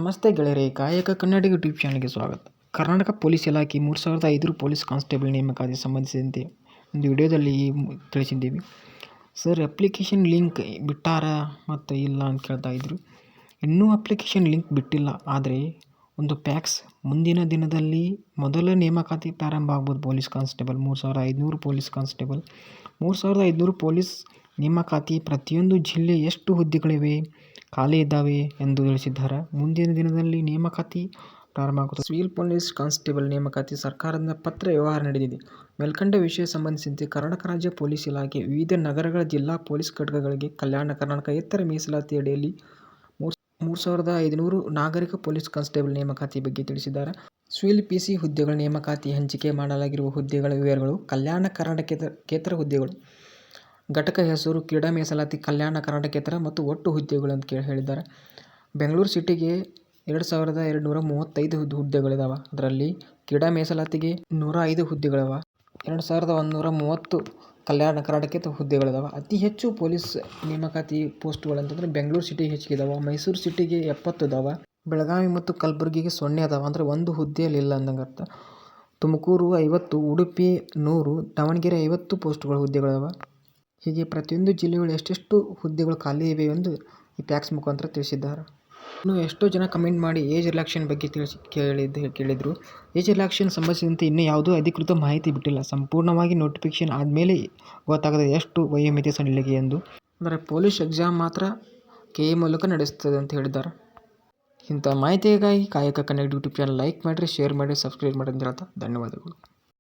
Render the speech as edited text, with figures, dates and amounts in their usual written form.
ನಮಸ್ತೆ ಗೆಳೆಯರೇ, ಕಾಯಕ ಕನ್ನಡ ಯೂಟ್ಯೂಬ್ ಚಾನಲ್ಗೆ ಸ್ವಾಗತ. ಕರ್ನಾಟಕ ಪೊಲೀಸ್ ಇಲಾಖೆ 3005 ಪೊಲೀಸ್ ಕಾನ್ಸ್ಟೇಬಲ್ ನೇಮಕಾತಿ ಸಂಬಂಧಿಸಿದಂತೆ ಒಂದು ವಿಡಿಯೋದಲ್ಲಿ ತಿಳಿಸಿದ್ದೀವಿ. ಸರ್, ಅಪ್ಲಿಕೇಶನ್ ಲಿಂಕ್ ಬಿಟ್ಟಾರಾ ಮತ್ತು ಇಲ್ಲ ಅಂತ ಕೇಳ್ತಾ ಇದ್ರು. ಇನ್ನೂ ಅಪ್ಲಿಕೇಶನ್ ಲಿಂಕ್ ಬಿಟ್ಟಿಲ್ಲ. ಆದರೆ ಒಂದು ಪ್ಯಾಕ್ಸ್ ಮುಂದಿನ ದಿನದಲ್ಲಿ ಮೊದಲ ನೇಮಕಾತಿ ಪ್ರಾರಂಭ ಆಗ್ಬೋದು. Police constable 3500 police constable 3500 police ನೇಮಕಾತಿ. ಪ್ರತಿಯೊಂದು ಜಿಲ್ಲೆ ಎಷ್ಟು ಹುದ್ದೆಗಳಿವೆ, ಖಾಲಿ ಇದ್ದಾವೆ ಎಂದು ತಿಳಿಸಿದ್ದಾರೆ. ಮುಂದಿನ ದಿನದಲ್ಲಿ ನೇಮಕಾತಿ ಪ್ರಾರಂಭ ಆಗುತ್ತದೆ. ಸಿವಿಲ್ ಪೊಲೀಸ್ ಕಾನ್ಸ್ಟೇಬಲ್ ನೇಮಕಾತಿ ಸರ್ಕಾರದಿಂದ ಪತ್ರ ವ್ಯವಹಾರ ನಡೆದಿದೆ. ಮೇಲ್ಕಂಡ ವಿಷಯ ಸಂಬಂಧಿಸಿದಂತೆ ಕರ್ನಾಟಕ ರಾಜ್ಯ ಪೊಲೀಸ್ ಇಲಾಖೆ ವಿವಿಧ ನಗರಗಳ ಜಿಲ್ಲಾ ಪೊಲೀಸ್ ಘಟಕಗಳಿಗೆ ಕಲ್ಯಾಣ ಕರ್ನಾಟಕ ಎತ್ತರ ಮೀಸಲಾತಿ ಅಡಿಯಲ್ಲಿ 3500 ನಾಗರಿಕ ಪೊಲೀಸ್ ಕಾನ್ಸ್ಟೇಬಲ್ ನೇಮಕಾತಿ ಬಗ್ಗೆ ತಿಳಿಸಿದ್ದಾರೆ. ಸಿವಿಲ್ ಪಿಸಿ ಹುದ್ದೆಗಳ ನೇಮಕಾತಿ ಹಂಚಿಕೆ ಮಾಡಲಾಗಿರುವ ಹುದ್ದೆಗಳ ವಿವರಗಳು. ಕಲ್ಯಾಣ ಕರ್ನಾಟಕೇತರ ಹುದ್ದೆಗಳು. ಘಟಕ ಹೆಸರು ಕ್ರೀಡಾ ಮೀಸಲಾತಿ ಕಲ್ಯಾಣ ಕರ್ನಾಟಕೇತರ ಮತ್ತು ಒಟ್ಟು ಹುದ್ದೆಗಳು ಅಂತ ಹೇಳಿದ್ದಾರೆ. ಬೆಂಗಳೂರು ಸಿಟಿಗೆ 2235 ಹುದ್ದೆಗಳಿದಾವೆ. ಅದರಲ್ಲಿ ಕ್ರೀಡಾ ಮೀಸಲಾತಿಗೆ 105 ಹುದ್ದೆಗಳಿವೆ. 2130 ಕಲ್ಯಾಣ ಕರ್ನಾಟಕೇತರ ಹುದ್ದೆಗಳಿದಾವೆ. ಅತಿ ಹೆಚ್ಚು ಪೊಲೀಸ್ ನೇಮಕಾತಿ ಪೋಸ್ಟ್ಗಳು ಅಂತಂದರೆ ಬೆಂಗಳೂರು ಸಿಟಿಗೆ ಹೆಚ್ಚಿಗಿದಾವೆ. ಮೈಸೂರು ಸಿಟಿಗೆ 70 ಇದಾವೆ. ಬೆಳಗಾವಿ ಮತ್ತು ಕಲಬುರಗಿಗೆ 0 ಅದಾವೆ. ಅಂದರೆ ಒಂದು ಹುದ್ದೆಯಲ್ಲಿ ಇಲ್ಲ ಅಂದಂಗೆ ಅರ್ಥ. ತುಮಕೂರು 50, ಉಡುಪಿ 100, ದಾವಣಗೆರೆ 50 ಪೋಸ್ಟ್ಗಳು ಹುದ್ದೆಗಳಿದಾವೆ. ಹೀಗೆ ಪ್ರತಿಯೊಂದು ಜಿಲ್ಲೆಗಳು ಎಷ್ಟೆಷ್ಟು ಹುದ್ದೆಗಳು ಖಾಲಿ ಇವೆ ಎಂದು ಈ ಪ್ಯಾಕ್ಸ್ ಮುಖಾಂತರ ತಿಳಿಸಿದ್ದಾರೆ. ಇನ್ನು ಎಷ್ಟೋ ಜನ ಕಮೆಂಟ್ ಮಾಡಿ ಏಜ್ ರಿಲ್ಯಾಕ್ಸೇಷನ್ ಬಗ್ಗೆ ಕೇಳಿದರು. ಏಜ್ ರಿಲ್ಯಾಕ್ಸೇಷನ್ ಸಂಬಂಧಿಸಿದಂತೆ ಇನ್ನೂ ಯಾವುದೂ ಅಧಿಕೃತ ಮಾಹಿತಿ ಬಿಟ್ಟಿಲ್ಲ. ಸಂಪೂರ್ಣವಾಗಿ ನೋಟಿಫಿಕೇಶನ್ ಆದಮೇಲೆ ಗೊತ್ತಾಗದೆ ಎಷ್ಟು ವಯೋಮಿತಿ ಸಡಿಲಿಕೆ ಎಂದು. ಅಂದರೆ ಪೊಲೀಸ್ ಎಕ್ಸಾಮ್ ಮಾತ್ರ KA ಮೂಲಕ ನಡೆಸ್ತದೆ ಅಂತ ಹೇಳಿದ್ದಾರೆ. ಇಂಥ ಮಾಹಿತಿಗಾಗಿ ಕಾಯಕ ಕನ್ನಡ ಯೂಟ್ಯೂಬ್ ಚಾನಲ್ ಲೈಕ್ ಮಾಡಿರಿ, ಶೇರ್ ಮಾಡಿ, ಸಬ್ಸ್ಕ್ರೈಬ್ ಮಾಡಿ ಅಂತ ಹೇಳ್ತಾ ಧನ್ಯವಾದಗಳು.